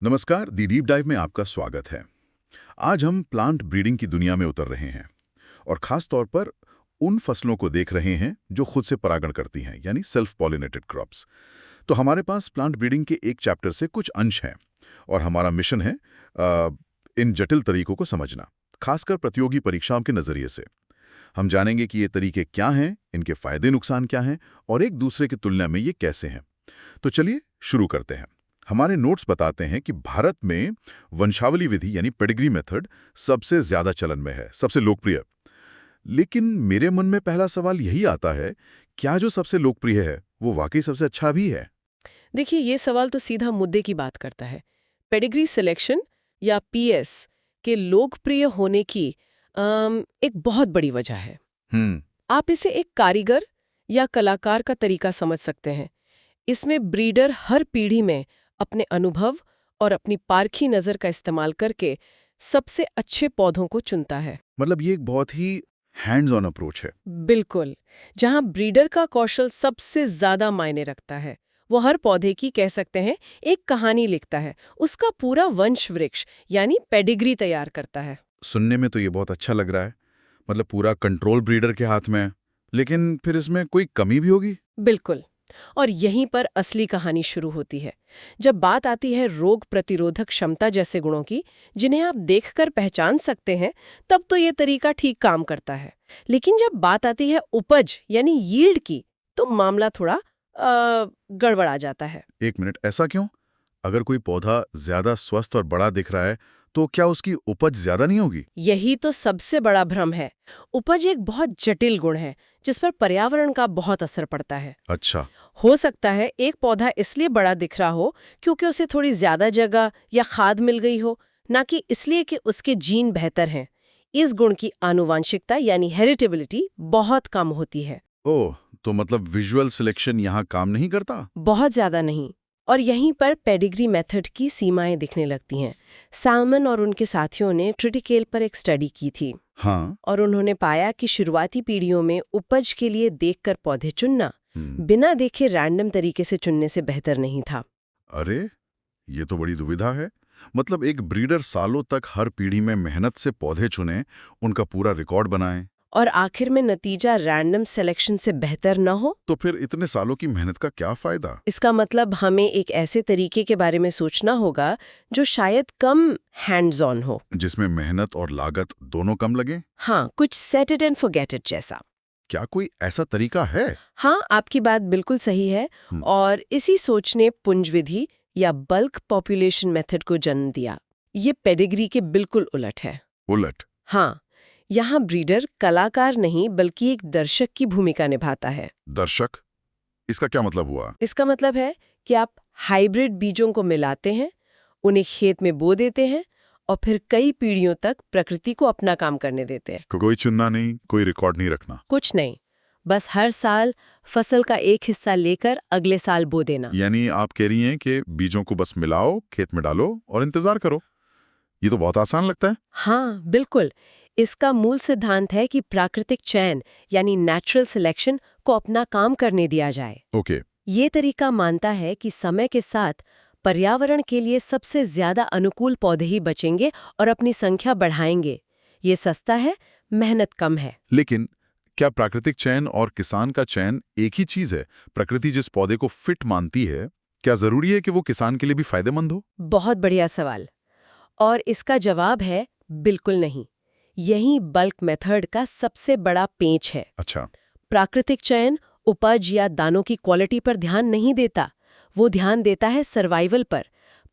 नमस्कार, दी deep dive में आपका स्वागत है। आज हम प्लांट ब्रीडिंग की दुनिया में उतर रहे हैं और खास तौर पर उन फसलों को देख रहे हैं जो खुद से परागण करती हैं, यानी सेल्फ पॉलिनेटेड क्रॉप्स। तो हमारे पास प्लांट ब्रीडिंग के एक चैप्टर से कुछ अंश हैं और हमारा मिशन है इन जटिल तरीकों को समझना, खासकर प्रतियोगी परीक्षाओं के नजरिए से। हम जानेंगे कि ये तरीके क्या हैं, इनके फायदे नुकसान क्या हैं और एक दूसरे की तुलना में ये कैसे हैं। तो चलिए शुरू करते हैं। हमारे नोट्स बताते हैं कि भारत में वंशावली विधि यानी पेडिग्री मेथड सबसे ज्यादा चलन में है, सबसे लोकप्रिय। लेकिन मेरे मन में पहला सवाल यही आता है, क्या जो सबसे लोकप्रिय है वो वाकई सबसे अच्छा भी है? देखिए, ये सवाल तो सीधा मुद्दे की बात करता है। पेडिग्री सिलेक्शन या पीएस के लोकप्रिय होने की एक बहुत बड़ी वजह है। हम्म। आप इसे एक कारीगर या कलाकार का तरीका समझ सकते हैं। इसमें ब्रीडर हर पीढ़ी में अपने अनुभव और अपनी पारखी नज़र का इस्तेमाल करके सबसे अच्छे पौधों को चुनता है। मतलब ये एक बहुत ही हैंड्स ऑन अप्रोच है। बिल्कुल। जहां ब्रीडर का कौशल सबसे ज्यादा मायने रखता है, वो हर पौधे की कह सकते हैं एक कहानी लिखता है, उसका पूरा वंश वृक्ष यानी पेडिग्री तैयार करता है। सुनने में तो ये बहुत अच्छा लग रहा है, मतलब पूरा कंट्रोल ब्रीडर के हाथ में है। लेकिन फिर इसमें कोई कमी भी होगी? बिल्कुल। और यहीं पर असली कहानी शुरू होती है। जब बात आती है रोग प्रतिरोधक क्षमता जैसे गुणों की, जिन्हें आप देखकर पहचान सकते हैं, तब तो ये तरीका ठीक काम करता है। लेकिन जब बात आती है उपज यानी यील्ड की, तो मामला थोड़ा गड़बड़ा जाता है। एक मिनट, ऐसा क्यों? अगर कोई पौधा ज्यादा स्वस्थ और बड़ा दिख रहा है तो क्या उसकी उपज ज्यादा नहीं होगी? यही तो सबसे बड़ा भ्रम है। उपज एक बहुत जटिल गुण है जिस पर पर्यावरण का बहुत असर पड़ता है। अच्छा। हो सकता है एक पौधा इसलिए बड़ा दिख रहा हो क्योंकि उसे थोड़ी ज्यादा जगह या खाद मिल गई हो, ना कि इसलिए कि उसके जीन बेहतर हैं। इस गुण की आनुवांशिकता यानी हेरिटेबिलिटी बहुत कम होती है। ओह, तो मतलब विजुअल सिलेक्शन यहाँ काम नहीं करता? बहुत ज्यादा नहीं। और यहीं पर पेडिग्री मेथड की सीमाएं दिखने लगती हैं। सैलमन और उनके साथियों ने ट्रिटिकेल पर एक स्टडी की थी हाँ। और उन्होंने पाया कि शुरुआती पीढ़ियों में उपज के लिए देखकर पौधे चुनना हम्म। बिना देखे रैंडम तरीके से चुनने से बेहतर नहीं था। अरे, ये तो बड़ी दुविधा है। मतलब एक ब्रीडर सालों तक हर पीढ़ी में मेहनत से पौधे चुने, उनका पूरा रिकॉर्ड बनाए, और आखिर में नतीजा रैंडम सिलेक्शन से बेहतर न हो। तो फिर इतने सालों की मेहनत का क्या फायदा? इसका मतलब हमें एक ऐसे तरीके के बारे में सोचना होगा जो शायद कम हैंड्स ऑन हो। जिसमें मेहनत और लागत दोनों कम लगे? हाँ, कुछ set it and forget it जैसा। क्या कोई ऐसा तरीका है? हाँ, आपकी बात बिल्कुल सही है। और इसी सोच ने पुंज विधि या बल्क पॉपुलेशन मेथड को जन्म दिया। ये पेडिग्री के बिल्कुल उलट है। उलट? हाँ, यहाँ ब्रीडर कलाकार नहीं बल्कि एक दर्शक की भूमिका निभाता है। दर्शक? इसका क्या मतलब हुआ? इसका मतलब है कि आप हाइब्रिड बीजों को मिलाते हैं, उन्हें खेत में बो देते हैं और फिर कई पीढ़ियों तक प्रकृति को अपना काम करने देते हैं। कोई चुनना नहीं, कोई रिकॉर्ड नहीं रखना? कुछ नहीं, बस हर साल फसल का एक हिस्सा लेकर अगले साल बो देना। यानी आप कह रही हैं कि बीजों को बस मिलाओ, खेत में डालो और इंतजार करो। ये तो बहुत आसान लगता है। हाँ, बिल्कुल। इसका मूल सिद्धांत है कि प्राकृतिक चयन यानी नेचुरल सिलेक्शन को अपना काम करने दिया जाए। ओके। ये तरीका मानता है कि समय के साथ पर्यावरण के लिए सबसे ज्यादा अनुकूल पौधे ही बचेंगे और अपनी संख्या बढ़ाएंगे। ये सस्ता है, मेहनत कम है। लेकिन क्या प्राकृतिक चयन और किसान का चयन एक ही चीज है? प्रकृति जिस पौधे को फिट मानती है, क्या जरूरी है कि वो किसान के लिए भी फायदेमंद हो? बहुत बढ़िया सवाल। और इसका जवाब है बिल्कुल नहीं। यही बल्क मेथड का सबसे बड़ा पेंच है। अच्छा। प्राकृतिक चयन उपज या दानों की क्वालिटी पर ध्यान नहीं देता, वो ध्यान देता है सर्वाइवल पर,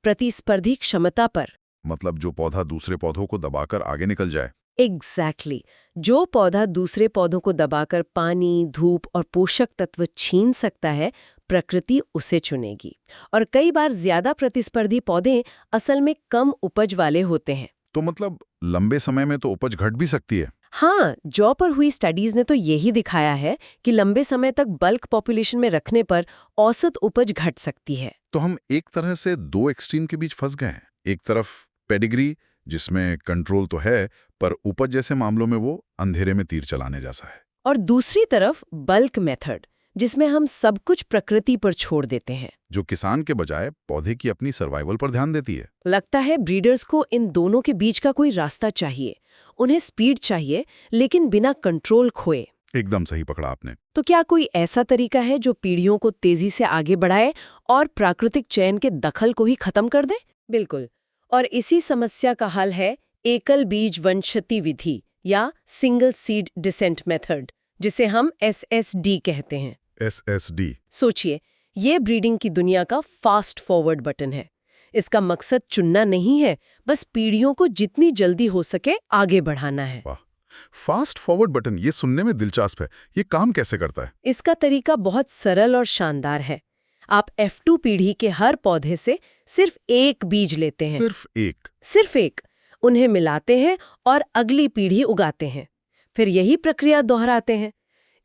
प्रतिस्पर्धी क्षमता पर। मतलब जो पौधा दूसरे पौधों को दबाकर आगे निकल जाए। एग्जैक्टली। जो पौधा दूसरे पौधों को दबाकर पानी, धूप और पोषक तत्व छीन सकता है, प्रकृति उसे चुनेगी। और कई बार ज्यादा प्रतिस्पर्धी पौधे असल में कम उपज वाले होते हैं। तो मतलब लंबे समय में तो उपज घट भी सकती है। हाँ, जौ पर हुई स्टडीज ने तो यही दिखाया है कि लंबे समय तक बल्क पॉपुलेशन में रखने पर औसत उपज घट सकती है। तो हम एक तरह से दो एक्सट्रीम के बीच फंस गए हैं। एक तरफ पेडिग्री, जिसमें कंट्रोल तो है, पर उपज जैसे मामलों में वो अंधेरे में तीर चलाने जैसा है। और दूसरी तरफ बल्क मेथड, जिसमें हम सब कुछ प्रकृति पर छोड़ देते हैं। जो किसान के बजाय पौधे की अपनी सर्वाइवल पर ध्यान देती है। लगता है ब्रीडर्स को इन दोनों के बीच का कोई रास्ता चाहिए। उन्हें स्पीड चाहिए, लेकिन बिना कंट्रोल खोए। एकदम सही पकड़ा आपने। तो क्या कोई ऐसा तरीका है जो पीढ़ियों को तेजी से आगे बढ़ाए और प्राकृतिक चयन के दखल को ही खत्म कर दे? बिल्कुल। और इसी समस्या का हल है एकल बीज वंशति विधि या सिंगल सीड डिसेंट मेथड, जिसे हम SSD कहते हैं। SSD। सोचिए, ये ब्रीडिंग की दुनिया का फास्ट फॉरवर्ड बटन है। इसका मकसद चुनना नहीं है, बस पीढ़ियों को जितनी जल्दी हो सके आगे बढ़ाना है। वाह, फास्ट फॉरवर्ड बटन, ये सुनने में दिलचस्प है। ये काम कैसे करता है? इसका तरीका बहुत सरल और शानदार है। आप F2 पीढ़ी के हर पौधे से सिर्फ एक बीज लेते हैं। सिर्फ एक। उन्हें मिलाते हैं और अगली पीढ़ी उगाते हैं। फिर यही प्रक्रिया दोहराते हैं।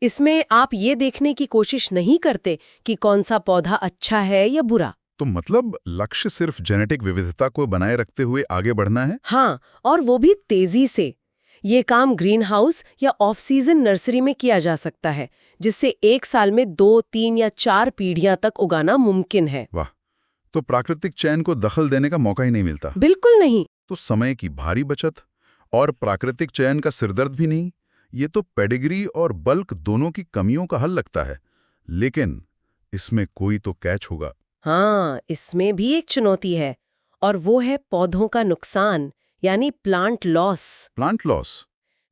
इसमें आप ये देखने की कोशिश नहीं करते कि कौन सा पौधा अच्छा है या बुरा। तो मतलब लक्ष्य सिर्फ जेनेटिक विविधता को बनाए रखते हुए आगे बढ़ना है? हाँ, और वो भी तेजी से। ये काम ग्रीन हाउस या ऑफ सीजन नर्सरी में किया जा सकता है, जिससे एक साल में 2, 3 या 4 पीढ़ियां तक उगाना मुमकिन है। वाह, तो प्राकृतिक चयन को दखल देने का मौका ही नहीं मिलता। बिल्कुल नहीं। तो समय की भारी बचत और प्राकृतिक चयन का सिरदर्द भी नहीं। ये तो पेडिग्री और बल्क दोनों की कमियों का हल लगता है। लेकिन इसमें कोई तो कैच होगा। हाँ, इसमें भी एक चुनौती है, और वो है पौधों का नुकसान, यानी प्लांट लॉस। Plant loss.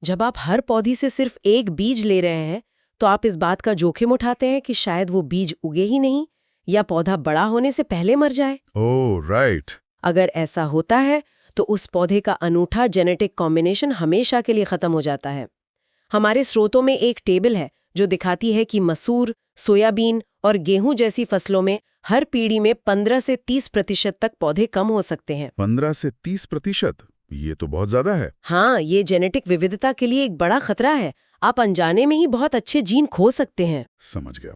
जब आप हर पौधी से सिर्फ एक बीज ले रहे हैं, तो आप इस बात का जोखिम उठाते हैं कि शायद वो बीज उगे ही नहीं या पौधा बड़ा होने से पहले मर जाए। Oh right. अगर ऐसा होता है तो उस पौधे का अनूठा जेनेटिक कॉम्बिनेशन हमेशा के लिए खत्म हो जाता है। हमारे स्रोतों में एक टेबल है जो दिखाती है कि मसूर, सोयाबीन और गेहूं जैसी फसलों में हर पीढ़ी में 15 से 30% तक पौधे कम हो सकते हैं। 15 से 30%? ये तो बहुत ज्यादा है। हाँ, ये जेनेटिक विविधता के लिए एक बड़ा खतरा है। आप अनजाने में ही बहुत अच्छे जीन खो सकते हैं। समझ गया।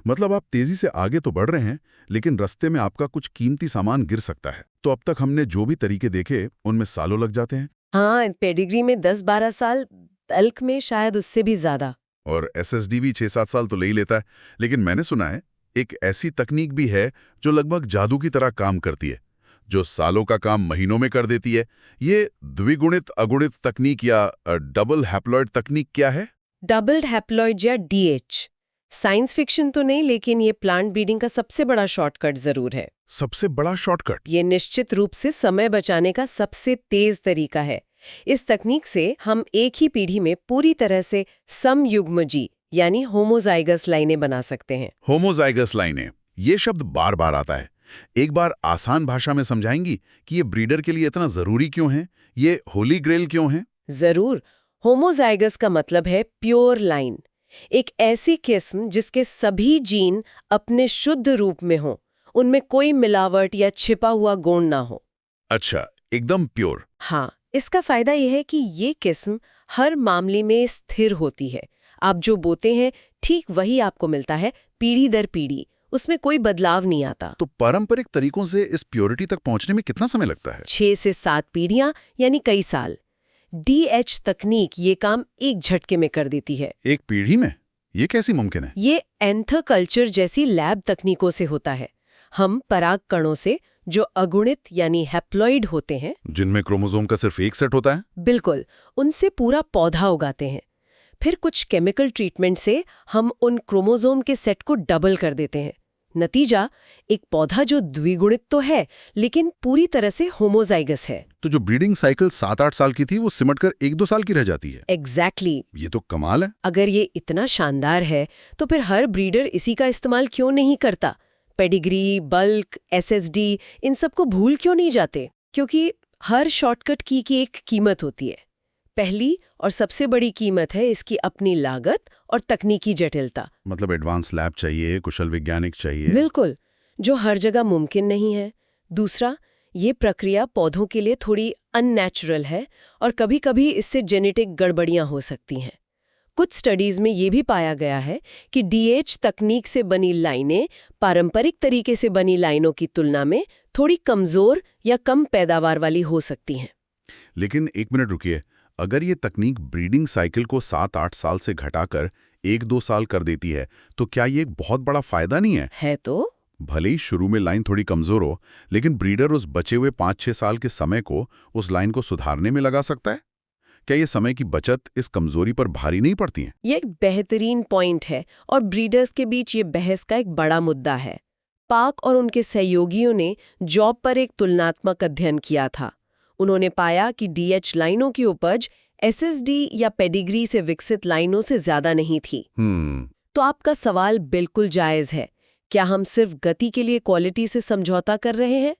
मतलब आप तेजी से आगे तो बढ़ रहे हैं, लेकिन रास्ते में आपका कुछ कीमती सामान गिर सकता है। तो अब तक हमने जो भी तरीके देखे, उनमें सालों लग जाते हैं। हाँ, पेडिग्री में 10-12 साल, तल्क में शायद उससे भी ज्यादा। और SSD भी 6-7 साल तो ले ही लेता है। लेकिन मैंने सुना है एक ऐसी तकनीक भी है जो लगभग जादू की तरह काम करती है, जो सालों का काम महीनों में कर देती है। ये द्विगुणित अगुणित तकनीक या डबल हैप्लॉइड तकनीक क्या है? डबल्ड हैप्लॉइड या DH। साइंस फिक्शन तो नहीं, लेकिन ये प्लांट ब्रीडिंग का सबसे बड़ा शॉर्टकट जरूर है। सबसे बड़ा शॉर्टकट? ये निश्चित रूप से समय बचाने का सबसे तेज तरीका है। इस तकनीक से हम एक ही पीढ़ी में पूरी तरह से समयुग्मजी यानी होमोजाइगस लाइनें बना सकते हैं। होमोजाइगस लाइनें, ये शब्द बार बार आता है। एक बार आसान भाषा में समझाएंगी कि ये ब्रीडर के लिए इतना जरूरी क्यों है? ये होली ग्रेल क्यों है? जरूर। होमोजाइगस का मतलब है प्योर लाइन, एक ऐसी किस्म जिसके सभी जीन अपने शुद्ध रूप में हों, उनमें कोई मिलावट या छिपा हुआ गुण ना हो। अच्छा, एकदम प्योर। हाँ, इसका फायदा यह है कि ये किस्म हर मामले में स्थिर होती है। आप जो बोते हैं ठीक वही आपको मिलता है, पीढ़ी दर पीढ़ी। उसमें कोई बदलाव नहीं आता। तो पारंपरिक तरीकों से इस प्योरिटी तक पहुंचने में कितना समय लगता है? 6 से 7 पीढ़ियां, यानी कई साल। DH तकनीक ये काम एक झटके में कर देती है। एक पीढ़ी में? ये कैसी मुमकिन है? ये एंथर कल्चर जैसी लैब तकनीकों से होता है। हम पराग कणों से, जो अगुणित यानी हैप्लॉइड होते हैं, जिनमें क्रोमोसोम का सिर्फ एक सेट होता है, बिल्कुल, उनसे पूरा पौधा उगाते हैं। फिर कुछ केमिकल ट्रीटमेंट से हम उन क्रोमोसोम के सेट को डबल कर देते हैं। नतीजा, एक पौधा जो द्विगुणित तो है, लेकिन पूरी तरह से होमोजाइगस है। तो जो ब्रीडिंग साइकिल 7-8 साल की थी, वो सिमटकर 1-2 साल की रह जाती है। एग्जैक्टली। ये तो कमाल है। अगर ये इतना शानदार है, तो फिर हर ब्रीडर इसी का इस्तेमाल क्यों नहीं करता? पेडिग्री, बल्क, SSD, इन सब को भूल क्यों नहीं जाते? क्योंकि हर शॉर्टकट की एक कीमत होती है। पहली और सबसे बड़ी कीमत है इसकी अपनी लागत और तकनीकी जटिलता। मतलब एडवांस लैब चाहिए, कुशल वैज्ञानिक चाहिए। बिल्कुल, जो हर जगह मुमकिन नहीं है। दूसरा, ये प्रक्रिया पौधों के लिए थोड़ी अननेचुरल है और कभी-कभी इससे जेनेटिक गड़बड़ियां हो सकती हैं। कुछ स्टडीज में ये भी पाया गया है कि DH तकनीक से बनी लाइनें पारंपरिक तरीके से बनी लाइनों की तुलना में थोड़ी कमजोर या कम पैदावार वाली हो सकती हैं। लेकिन एक मिनट रुकिए, अगर ये तकनीक ब्रीडिंग साइकिल को 7-8 साल से घटाकर 1-2 साल कर देती है, तो क्या ये एक बहुत बड़ा फायदा नहीं है? है तो भले ही शुरू में लाइन थोड़ी कमजोर हो, लेकिन ब्रीडर उस बचे हुए 5-6 साल के समय को उस लाइन को सुधारने में लगा सकता है। क्या ये समय की बचत इस कमजोरी पर भारी नहीं पड़ती है? ये एक बेहतरीन पॉइंट है और ब्रीडर्स के बीच ये बहस का एक बड़ा मुद्दा है। पार्क और उनके सहयोगियों ने जॉब पर एक तुलनात्मक अध्ययन किया था। उन्होंने पाया कि डीएच लाइनों की उपज एसएसडी या पेडिग्री से विकसित लाइनों से ज्यादा नहीं थी। तो आपका सवाल बिल्कुल जायज है, क्या हम सिर्फ गति के लिए क्वालिटी से समझौता कर रहे हैं?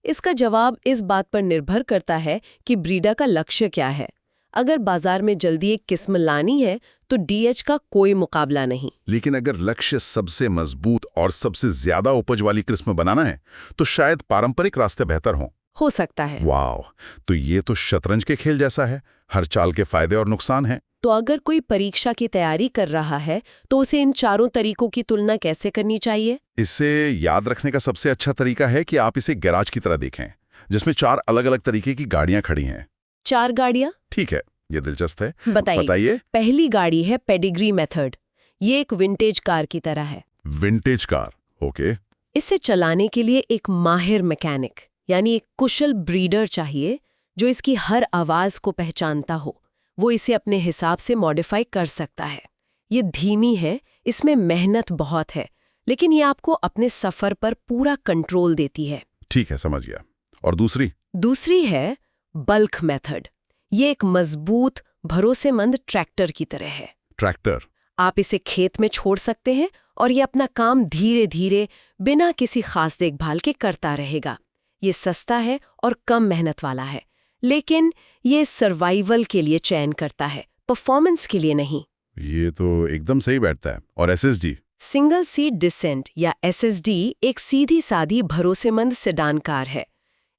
इसका जवाब इस बात पर निर्भर करता है कि ब्रीडर का लक्ष्य क्या है। अगर बाजार में जल्दी एक किस्म लानी है तो डीएच का कोई मुकाबला नहीं। लेकिन अगर लक्ष्य सबसे मजबूत और सबसे ज्यादा उपज वाली किस्म बनाना है, तो शायद पारंपरिक रास्ते बेहतर हों। हो सकता है। वाह, तो ये तो शतरंज के खेल जैसा है, हर चाल के फायदे और नुकसान हैं। तो अगर कोई परीक्षा की तैयारी कर रहा है तो उसे इन चारों तरीकों की तुलना कैसे करनी चाहिए? इसे याद रखने का सबसे अच्छा तरीका है कि आप इसे गैराज की तरह देखें, जिसमें 4 अलग-अलग तरीके की गाड़ियां खड़ी हैं। 4 गाड़ियां? ठीक है, ये दिलचस्प है। बताइए। पहली गाड़ी है पेडिग्री मेथड। ये एक विंटेज कार की तरह है। Vintage car, okay. इसे चलाने के लिए एक माहिर मैकेनिक यानी एक कुशल ब्रीडर चाहिए जो इसकी हर आवाज को पहचानता हो। वो इसे अपने हिसाब से मॉडिफाई कर सकता है। ये धीमी है, इसमें मेहनत बहुत है, लेकिन ये आपको अपने सफर पर पूरा कंट्रोल देती है। ठीक है, समझ गया। और दूसरी है बल्क मेथड। ये एक मजबूत, भरोसेमंद ट्रैक्टर की तरह है। ट्रैक्टर? आप इसे खेत में छोड़ सकते हैं और ये अपना काम धीरे धीरे बिना किसी खास देखभाल के करता रहेगा। ये सस्ता है और कम मेहनत वाला है, लेकिन ये सर्वाइवल के लिए चयन करता है, परफॉर्मेंस के लिए नहीं। ये तो एकदम सही बैठता है। और एसएसडी? सिंगल सीट डिसेंट या एसएसडी एक सीधी सादी भरोसेमंद सेडान कार है।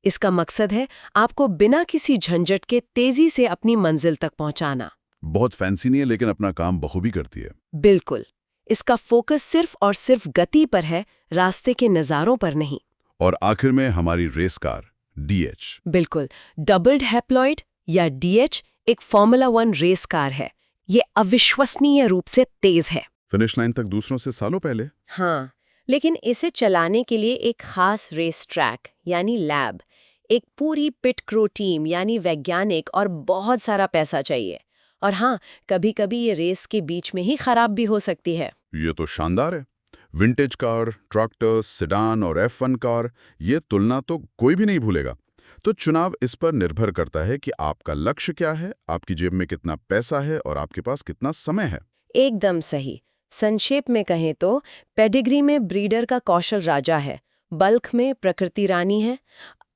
इसका मकसद है आपको बिना किसी झंझट के तेजी से अपनी मंजिल तक पहुंचाना। बहुत फैंसी नहीं है, लेकिन अपना काम बखूबी करती है। बिल्कुल। इसका फोकस सिर्फ और सिर्फ गति पर है, रास्ते के नज़ारों पर नहीं। और आखिर में हमारी रेस कार डीएच। बिल्कुल, डबल्ड हैप्लॉइड या डीएच एक फॉर्मूला 1 रेस कार है। ये अविश्वसनीय रूप से तेज है। फिनिश लाइन तक दूसरों से सालों पहले। हाँ, लेकिन इसे चलाने के लिए एक खास रेस ट्रैक यानी लैब, एक पूरी पिट क्रू टीम यानी वैज्ञानिक और बहुत सारा पैसा चाहिए। और हाँ, कभी-कभी ये रेस के बीच में ही खराब भी हो सकती है। ये तो शानदार है। विंटेज कार, ट्रैक्टर, सेडान और F1 कार, ये तुलना तो कोई भी नहीं भूलेगा। तो चुनाव इस पर निर्भर करता है कि आपका लक्ष्य क्या है, आपकी जेब में कितना पैसा है और आपके पास कितना समय है। एकदम सही। संक्षेप में कहें तो पेडिग्री में ब्रीडर का कौशल राजा है, बल्क में प्रकृति रानी है,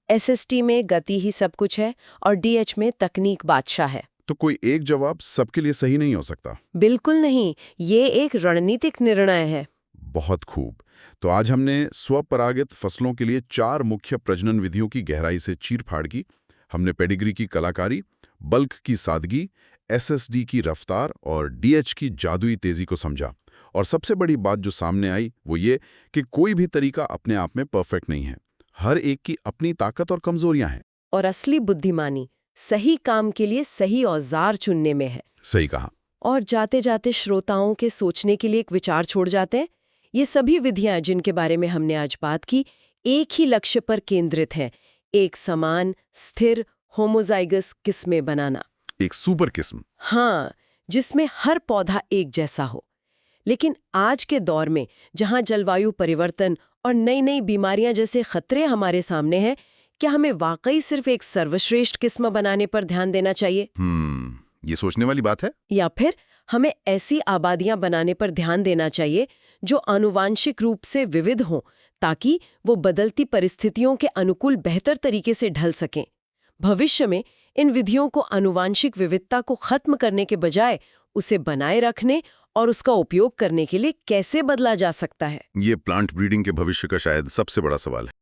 एसएसटी में गति ही सब कुछ है और डीएच में तकनीक बादशाह है। तो कोई एक जवाब सबके लिए सही नहीं हो सकता। बिल्कुल नहीं, ये एक रणनीतिक निर्णय है। बहुत खूब। तो आज हमने स्वपरागित फसलों के लिए 4 मुख्य प्रजनन विधियों की गहराई से चीर-फाड़ की। हमने पेडिग्री की कलाकारी, बल्क की सादगी, एसएसडी की रफ्तार और डीएच की जादुई तेजी को समझा। और सबसे बड़ी बात जो सामने आई वो ये कि कोई भी तरीका अपने आप में परफेक्ट नहीं है। हर एक की अपनी ताकत और कमजोरियां हैं। और असली बुद्धिमानी सही काम के लिए सही औजार चुनने में है। सही कहा। और जाते जाते श्रोताओं के सोचने के लिए एक विचार छोड़ जाते हैं। ये सभी विधियां जिनके बारे में हमने आज बात की, एक ही लक्ष्य पर केंद्रित हैं, एक समान, स्थिर, होमोजाइगस किस्में बनाना। एक सुपर किस्म। हाँ, जिसमें हर पौधा एक जैसा हो। लेकिन आज के दौर में जहां जलवायु परिवर्तन और नई नई बीमारियां जैसे खतरे हमारे सामने हैं, क्या हमें वाकई सिर्फ एक सर्वश्रेष्ठ किस्म बनाने पर ध्यान देना चाहिए? ये सोचने वाली बात है। या फिर हमें ऐसी आबादियां बनाने पर ध्यान देना चाहिए जो आनुवांशिक रूप से विविध हों, ताकि वो बदलती परिस्थितियों के अनुकूल बेहतर तरीके से ढल सकें। भविष्य में इन विधियों को आनुवांशिक विविधता को खत्म करने के बजाय उसे बनाए रखने और उसका उपयोग करने के लिए कैसे बदला जा सकता है? ये प्लांट ब्रीडिंग के भविष्य का शायद सबसे बड़ा सवाल है।